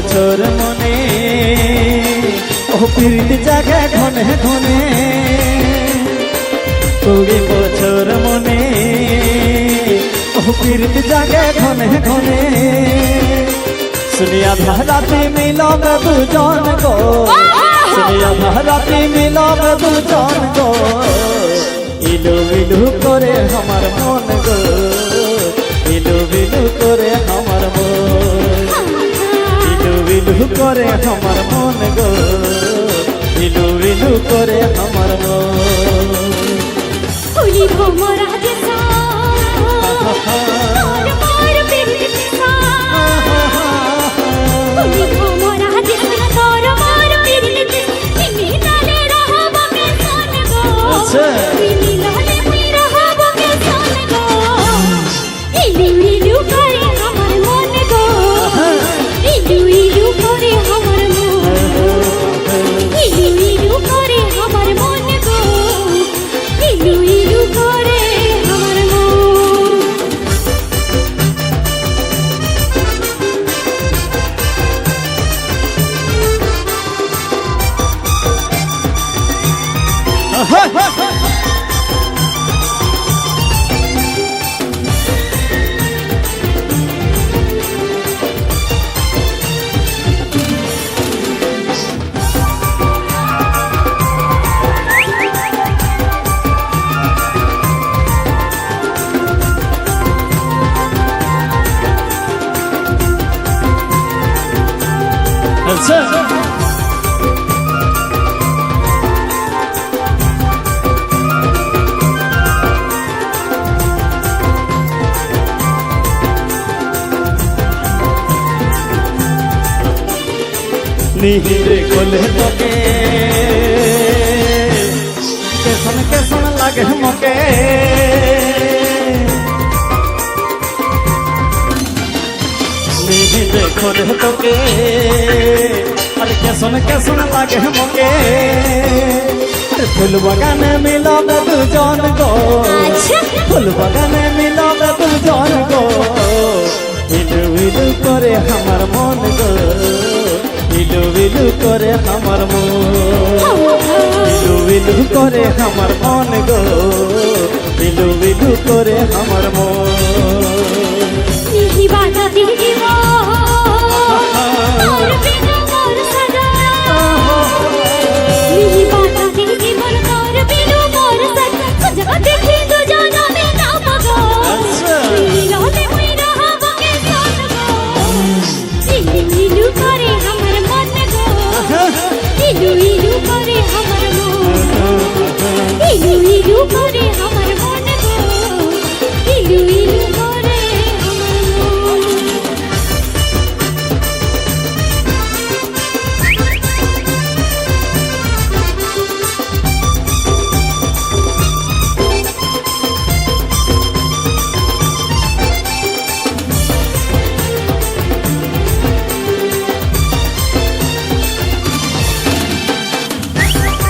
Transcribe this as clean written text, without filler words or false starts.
বছর মনে ও প্রীত জাগে ঘনে ঘনে 20 বছর মনে ও প্রীত জাগে ঘনে ঘনে শুনিয়া রাতে মিলব দুজন গো শুনিয়া রাতে মিলব দুজন গো ইলু ইলু করে আমার মন গো ইলু ইলু করে আমার মন ইলু ইলু করে আমার মন গো ইলু ইলু করে আমার মন ফুলি ভোমরা দিশা আর মার পিরিতিসা ফুলি ভোমরা দিশা তোর মার পিরিতিস ইনি নালে রহব কে सन গো ইনি নালে মি রহব কে सन গো ইলু ইলু করে আমার মন গো ইলু ইলু করে আমার মন ইলু ইলু করে আমার মন গো ইলু ইলু করে আমার মন নিহিরে কোলে তোকে কেসন লাগে মকে নিহিরে কোলে তোকে আর কেসন লাগে মকে ফুল বাগানে মিলব দুজন গো ফুল বাগানে মিলব দুজন গো ইলু ইলু করে আমার মন গো ইলু ইলু করে আমার মন ইলু ইলু করে আমার মন গো ইলু ইলু করে আমার মন নিহি বাজাতে